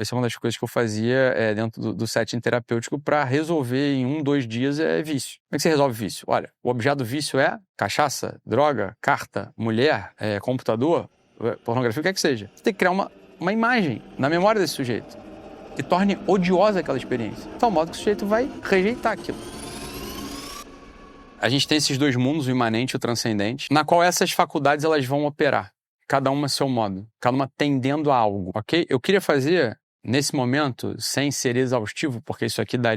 Essa é uma das coisas que eu fazia dentro do setting terapêutico para resolver em 1, 2 dias vício. Como é que você resolve vício? Olha, o objeto do vício é cachaça, droga, carta, mulher, computador, pornografia, o que é que seja. Você tem que criar uma imagem na memória desse sujeito que torne odiosa aquela experiência, de tal modo que o sujeito vai rejeitar aquilo. A gente tem esses dois mundos, o imanente e o transcendente, na qual essas faculdades elas vão operar, cada uma a seu modo, cada uma tendendo a algo, ok? Eu queria fazer, nesse momento, sem ser exaustivo, porque isso aqui dá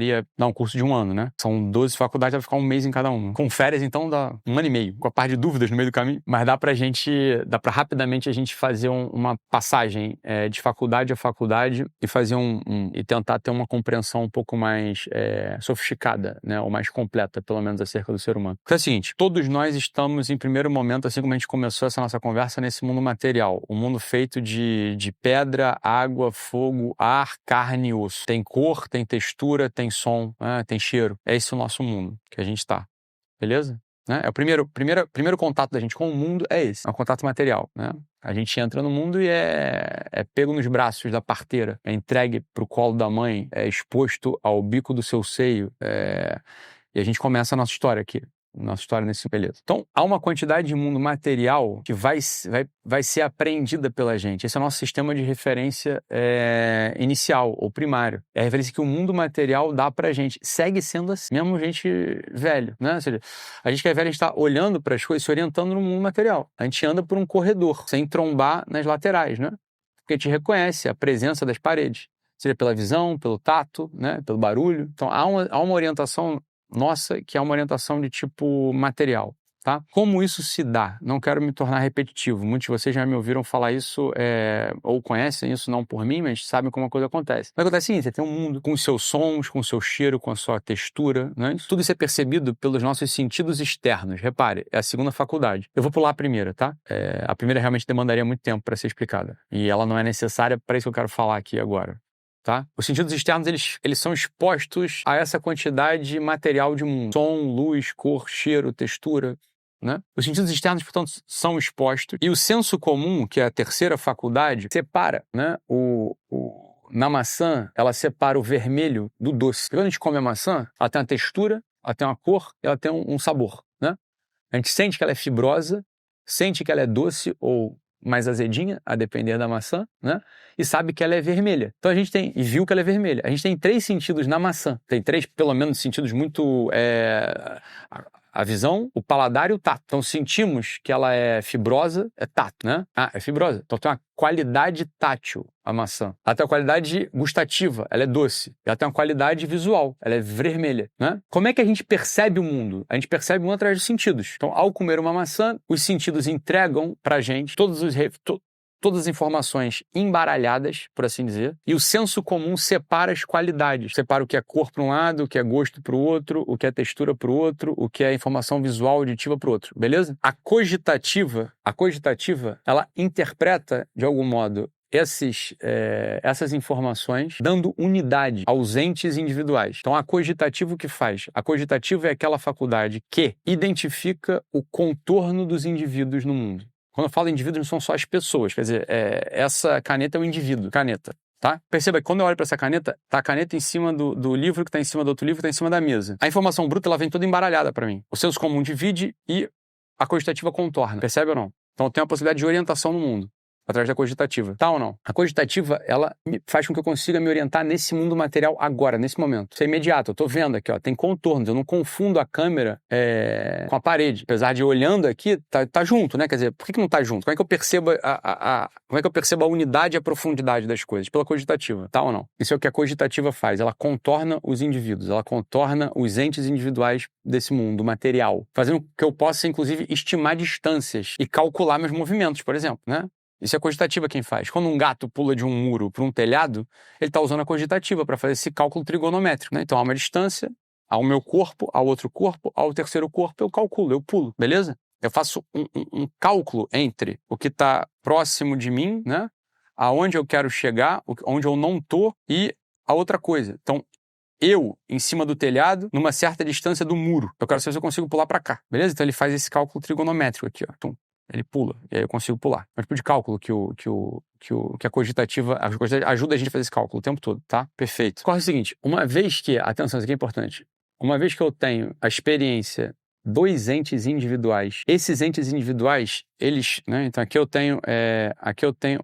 um curso de 1 ano, né? São 12 faculdades, vai ficar 1 mês em cada uma. Com férias, então, dá 1 ano e meio, com a parte de dúvidas no meio do caminho. Mas dá pra rapidamente a gente fazer uma passagem de faculdade a faculdade e fazer e tentar ter uma compreensão um pouco mais sofisticada, né? Ou mais completa, pelo menos, acerca do ser humano. Porque é o seguinte, todos nós estamos, em primeiro momento, assim como a gente começou essa nossa conversa, nesse mundo material. Um mundo feito de pedra, água, fogo, ar, carne e osso. Tem cor, tem textura, tem som, tem cheiro. É esse o nosso mundo que a gente está. Beleza? Né? O primeiro contato da gente com o mundo é esse. É um contato material. Né? A gente entra no mundo e é pego nos braços da parteira, é entregue para o colo da mãe, é exposto ao bico do seu seio. E a gente começa a nossa história aqui. Nossa história nesse beleza. Então, há uma quantidade de mundo material que vai ser apreendida pela gente. Esse é o nosso sistema de referência inicial ou primário. É a referência que o mundo material dá pra gente. Segue sendo assim, mesmo gente velho, né? Ou seja, a gente que é velho, a gente tá olhando para as coisas, se orientando no mundo material. A gente anda por um corredor, sem trombar nas laterais, né? Porque a gente reconhece a presença das paredes. Seja pela visão, pelo tato, né? Pelo barulho. Então, há uma orientação nossa, que é uma orientação de tipo material, tá? Como isso se dá? Não quero me tornar repetitivo. Muitos de vocês já me ouviram falar isso, ou conhecem isso, não por mim, mas sabem como a coisa acontece. O que acontece é o seguinte, você tem um mundo com os seus sons, com o seu cheiro, com a sua textura, né? Tudo isso é percebido pelos nossos sentidos externos. Repare, é a segunda faculdade. Eu vou pular a primeira, tá? A primeira realmente demandaria muito tempo para ser explicada. E ela não é necessária para isso que eu quero falar aqui agora. Tá? Os sentidos externos, eles são expostos a essa quantidade material de mundo. Som, luz, cor, cheiro, textura, né? Os sentidos externos, portanto, são expostos. E o senso comum, que é a terceira faculdade, separa, né? Na maçã, ela separa o vermelho do doce. Quando a gente come a maçã, ela tem uma textura, ela tem uma cor, ela tem um sabor, né? A gente sente que ela é fibrosa, sente que ela é doce ou mais azedinha, a depender da maçã, né? E sabe que ela é vermelha. Então a gente viu que ela é vermelha. A gente tem 3 sentidos na maçã. Tem 3, pelo menos, sentidos muito... a visão, o paladar e o tato. Então sentimos que ela é fibrosa, é tato, né? É fibrosa. Então tem uma qualidade tátil a maçã. Ela tem uma qualidade gustativa, ela é doce. Ela tem uma qualidade visual, ela é vermelha, né? Como é que a gente percebe o mundo? A gente percebe o mundo através dos sentidos. Então, ao comer uma maçã, os sentidos entregam pra gente todas as informações embaralhadas, por assim dizer, e o senso comum separa as qualidades. Separa o que é cor para um lado, o que é gosto para o outro, o que é textura para o outro, o que é informação visual auditiva para o outro, beleza? A cogitativa, ela interpreta, de algum modo, essas informações dando unidade aos entes individuais. Então, a cogitativa o que faz? A cogitativa é aquela faculdade que identifica o contorno dos indivíduos no mundo. Quando eu falo indivíduos, não são só as pessoas. Quer dizer, essa caneta é o indivíduo. Caneta. Tá? Perceba que quando eu olho para essa caneta, tá a caneta em cima do livro, que está em cima do outro livro, que está em cima da mesa. A informação bruta ela vem toda embaralhada para mim. O senso comum divide e a cogitativa contorna. Percebe ou não? Então eu tenho a possibilidade de orientação no mundo através da cogitativa. Tá ou não? A cogitativa, ela faz com que eu consiga me orientar nesse mundo material agora, nesse momento. Isso é imediato. Eu tô vendo aqui, ó, tem contornos. Eu não confundo a câmera com a parede. Apesar de olhando aqui, tá junto, né? Quer dizer, por que não tá junto? Como é que eu percebo como é que eu percebo a unidade e a profundidade das coisas? Pela cogitativa. Tá ou não? Isso é o que a cogitativa faz. Ela contorna os indivíduos. Ela contorna os entes individuais desse mundo material. Fazendo com que eu possa, inclusive, estimar distâncias e calcular meus movimentos, por exemplo, né? Isso é a cogitativa quem faz. Quando um gato pula de um muro para um telhado, ele está usando a cogitativa para fazer esse cálculo trigonométrico, né? Então há uma distância, ao meu corpo, ao outro corpo, ao terceiro corpo, eu calculo, eu pulo, beleza? Eu faço um cálculo entre o que está próximo de mim, né? Aonde eu quero chegar, onde eu não estou e a outra coisa. Então, eu, em cima do telhado, numa certa distância do muro. Eu quero saber se eu consigo pular para cá, beleza? Então ele faz esse cálculo trigonométrico aqui, ó. Tum. Ele pula, e aí eu consigo pular. É um tipo de cálculo que a cogitativa ajuda a gente a fazer esse cálculo o tempo todo, tá? Perfeito. Corre o seguinte, uma vez que, atenção, isso aqui é importante, uma vez que eu tenho a experiência dois entes individuais, esses entes individuais, eles, né? Então aqui eu tenho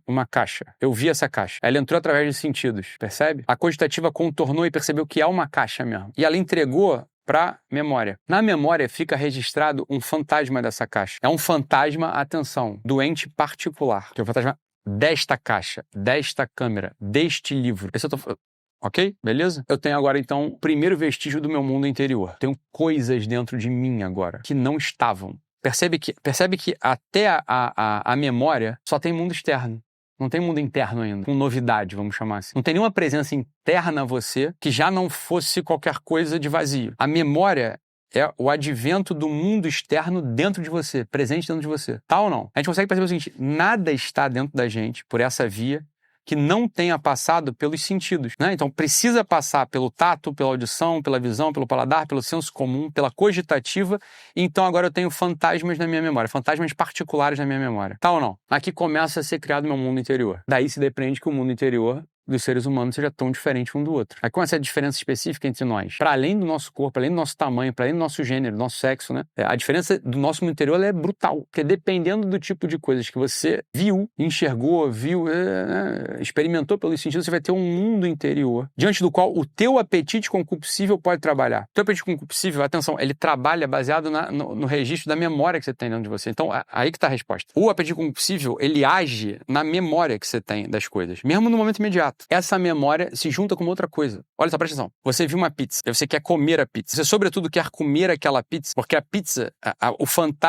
uma caixa. Eu vi essa caixa. Ela entrou através de sentidos, percebe? A cogitativa contornou e percebeu que é uma caixa mesmo. E ela entregou para memória. Na memória fica registrado um fantasma dessa caixa. É um fantasma, atenção, do ente particular, que é o fantasma desta caixa, desta câmera, deste livro. Esse eu tô... Ok? Beleza? Eu tenho agora, então, o primeiro vestígio do meu mundo interior. Tenho coisas dentro de mim agora que não estavam. Percebe que até a memória só tem mundo externo. Não tem mundo interno ainda, com novidade, vamos chamar assim. Não tem nenhuma presença interna a você que já não fosse qualquer coisa de vazio. A memória é o advento do mundo externo dentro de você, presente dentro de você. Tá ou não? A gente consegue perceber o seguinte, nada está dentro da gente, por essa via, que não tenha passado pelos sentidos, né? Então precisa passar pelo tato, pela audição, pela visão, pelo paladar, pelo senso comum, pela cogitativa. Então agora eu tenho fantasmas na minha memória, fantasmas particulares na minha memória. Tá ou não? Aqui começa a ser criado meu mundo interior. Daí se depreende que o mundo interior dos seres humanos seja tão diferente um do outro. Aí com essa diferença específica entre nós, para além do nosso corpo, além do nosso tamanho, para além do nosso gênero, do nosso sexo, né? A diferença do nosso mundo interior é brutal, porque dependendo do tipo de coisas que você viu, enxergou, experimentou pelos sentidos, você vai ter um mundo interior, diante do qual o teu apetite concupiscível pode trabalhar. O teu apetite concupiscível, atenção, ele trabalha baseado no registro da memória que você tem dentro de você. Então, aí que está a resposta. O apetite concupiscível, ele age na memória que você tem das coisas, mesmo no momento imediato. Essa memória se junta com outra coisa. Olha só, presta atenção. Você viu uma pizza, e você quer comer a pizza. Você, sobretudo, quer comer aquela pizza, porque a pizza,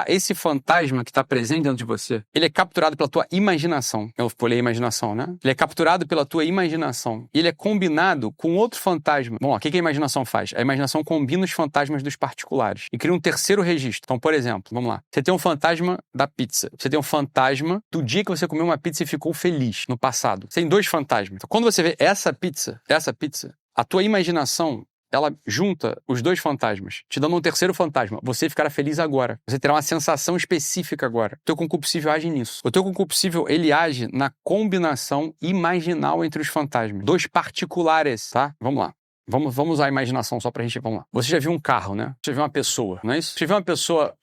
esse fantasma que está presente dentro de você, ele é capturado pela tua imaginação. Eu falei imaginação, né? Ele é capturado pela tua imaginação. E ele é combinado com outro fantasma. Bom, o que a imaginação faz? A imaginação combina os fantasmas dos particulares e cria um terceiro registro. Então, por exemplo, vamos lá. Você tem um fantasma da pizza. Você tem um fantasma do dia que você comeu uma pizza e ficou feliz no passado. Você tem dois fantasmas. Então, quando você vê essa pizza, a tua imaginação, ela junta os dois fantasmas, te dando um terceiro fantasma. Você ficará feliz agora. Você terá uma sensação específica agora. O teu concupiscível age nisso. O teu concupiscível, ele age na combinação imaginal entre os fantasmas. Dois particulares, tá? Vamos lá. Vamos usar a imaginação só pra gente... Vamos lá. Você já viu um carro, né? Você já viu uma pessoa, não é isso? Você já viu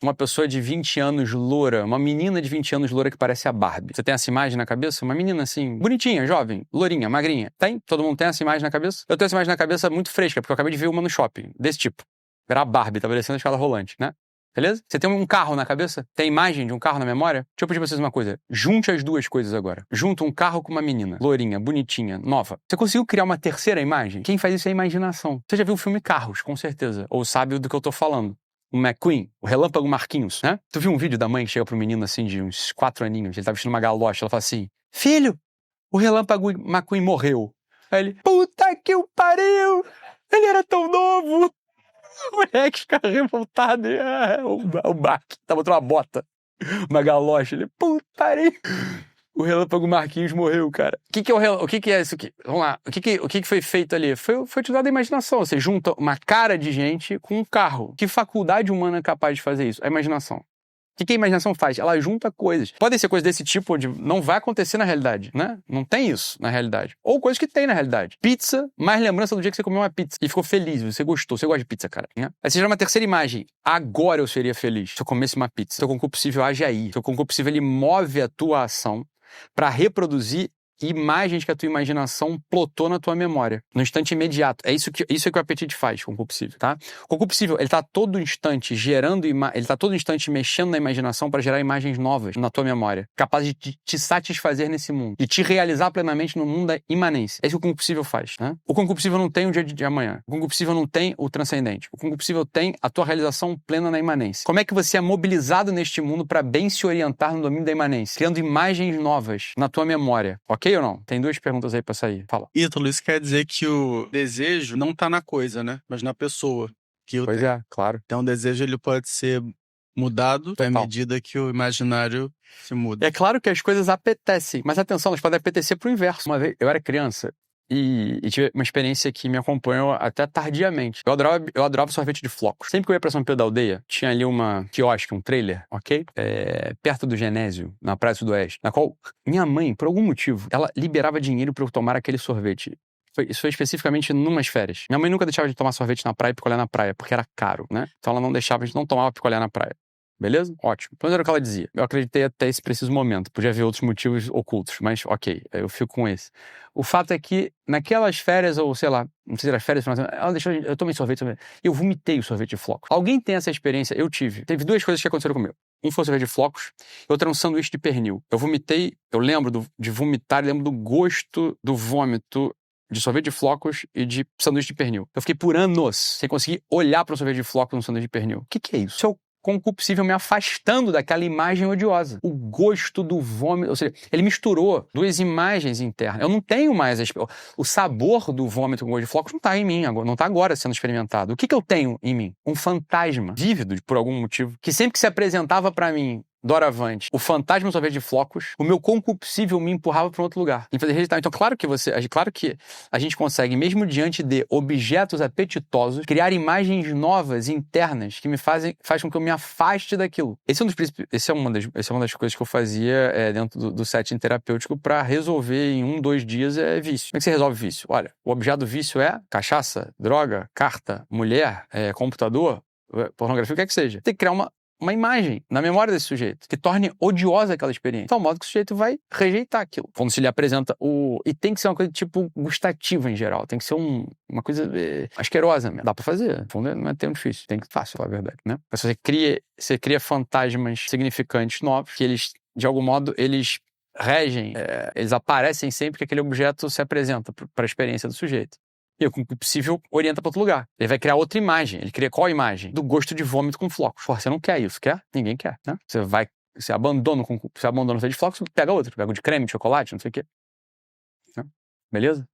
uma pessoa de 20 anos loura, uma menina de 20 anos loura que parece a Barbie. Você tem essa imagem na cabeça? Uma menina assim, bonitinha, jovem, lourinha, magrinha. Tem? Todo mundo tem essa imagem na cabeça? Eu tenho essa imagem na cabeça muito fresca, porque eu acabei de ver uma no shopping, desse tipo. Era a Barbie, tava descendo a escada rolante, né? Beleza? Você tem um carro na cabeça? Tem imagem de um carro na memória? Deixa eu pedir pra vocês uma coisa. Junte as duas coisas agora. Junta um carro com uma menina. Lourinha, bonitinha, nova. Você conseguiu criar uma terceira imagem? Quem faz isso é a imaginação. Você já viu o filme Carros, com certeza. Ou sabe do que eu tô falando. O McQueen, o Relâmpago Marquinhos, né? Tu viu um vídeo da mãe que chega pro menino assim, de uns 4 aninhos. Ele tá vestindo uma galocha. Ela fala assim, filho, o Relâmpago McQueen morreu. Aí ele, puta que o pariu! Ele era tão novo! O moleque fica revoltado. O Bach tá botando uma bota, uma galocha. Ele, putaria. O Relâmpago Marquinhos morreu, cara. O que é isso aqui? Vamos lá. O que foi feito ali? Foi utilizado a imaginação. Você junta uma cara de gente com um carro. Que faculdade humana é capaz de fazer isso? A imaginação. O que a imaginação faz? Ela junta coisas. Podem ser coisas desse tipo, onde não vai acontecer na realidade, né? Não tem isso na realidade. Ou coisas que tem na realidade. Pizza, mais lembrança do dia que você comeu uma pizza e ficou feliz, você gostou, você gosta de pizza, cara, né? Aí você gera uma terceira imagem. Agora eu seria feliz se eu comesse uma pizza. Seu concupiscível age aí. Seu concupiscível, ele move a tua ação para reproduzir imagens que a tua imaginação plotou na tua memória, no instante imediato. É isso que o apetite faz com o concupiscível, tá? O concupiscível, ele tá todo instante ele tá todo instante mexendo na imaginação para gerar imagens novas na tua memória, capazes de te satisfazer nesse mundo e te realizar plenamente no mundo da imanência. É isso que o concupiscível faz, né? O concupiscível não tem o dia de amanhã. O concupiscível não tem o transcendente. O concupiscível tem a tua realização plena na imanência. Como é que você é mobilizado neste mundo para bem se orientar no domínio da imanência? Criando imagens novas na tua memória, ok? Ou não? Tem duas perguntas aí pra sair. Fala. Ítalo, isso quer dizer que o desejo não tá na coisa, né? Mas na pessoa. Pois é, claro. Então o desejo ele pode ser mudado à medida que o imaginário se muda. É claro que as coisas apetecem, mas atenção, elas podem apetecer pro inverso. Uma vez, eu era criança e tive uma experiência que me acompanhou até tardiamente. Eu adorava sorvete de flocos. Sempre que eu ia pra São Pedro da Aldeia, tinha ali uma quiosque, um trailer, ok? Perto do Genésio, na Praia do Sudoeste, na qual minha mãe, por algum motivo, ela liberava dinheiro pra eu tomar aquele sorvete. Isso foi especificamente numas férias. Minha mãe nunca deixava de tomar sorvete na praia e picolé na praia, porque era caro, né? Então ela não deixava, a gente não tomava picolé na praia. Beleza? Ótimo. Então era o que ela dizia. Eu acreditei até esse preciso momento. Podia haver outros motivos ocultos, mas ok, eu fico com esse. O fato é que naquelas férias, ou sei lá, não sei se era férias, mas ela deixou, eu tomei sorvete, eu vomitei o sorvete de flocos. Alguém tem essa experiência? Eu tive. Teve duas coisas que aconteceram comigo. Um foi o sorvete de flocos, outra era um sanduíche de pernil. Eu vomitei, eu lembro de vomitar, lembro do gosto do vômito de sorvete de flocos e de sanduíche de pernil. Eu fiquei por anos sem conseguir olhar para um sorvete de flocos num sanduíche de pernil. O que é isso? Isso é o concupiscível me afastando daquela imagem odiosa. O gosto do vômito, ou seja, ele misturou duas imagens internas. Eu não tenho mais o sabor do vômito com gosto de flocos não está em mim, não está agora sendo experimentado. O que eu tenho em mim? Um fantasma vívido, por algum motivo, que sempre que se apresentava para mim doravante, o fantasma do sorvete de flocos, o meu concupiscível me empurrava para um outro lugar. E fazer rejeitar. Então, claro que a gente consegue, mesmo diante de objetos apetitosos, criar imagens novas, internas, que faz com que eu me afaste daquilo. Essa é uma das coisas que eu fazia dentro do setting terapêutico para resolver em 1-2 dias vício. Como é que você resolve vício? Olha, o objeto do vício é cachaça, droga, carta, mulher, computador, pornografia, o que é que seja. Tem que criar uma imagem na memória desse sujeito que torne odiosa aquela experiência. De tal modo que o sujeito vai rejeitar aquilo. Quando se lhe apresenta E tem que ser uma coisa tipo gustativa em geral. Tem que ser uma coisa asquerosa mesmo. Dá pra fazer. No fundo, não é tão difícil. Tem que ser fácil, na verdade, né? Mas você cria fantasmas significantes novos que eles, de algum modo, eles regem, eles aparecem sempre que aquele objeto se apresenta para a experiência do sujeito. E o concupiscível orienta para outro lugar. Ele vai criar outra imagem. Ele cria qual imagem? Do gosto de vômito com flocos. Você não quer isso, quer? Ninguém quer, né? Você abandona o sorvete de flocos, pega outro. Pega o de creme, de chocolate, não sei o quê. Né? Beleza?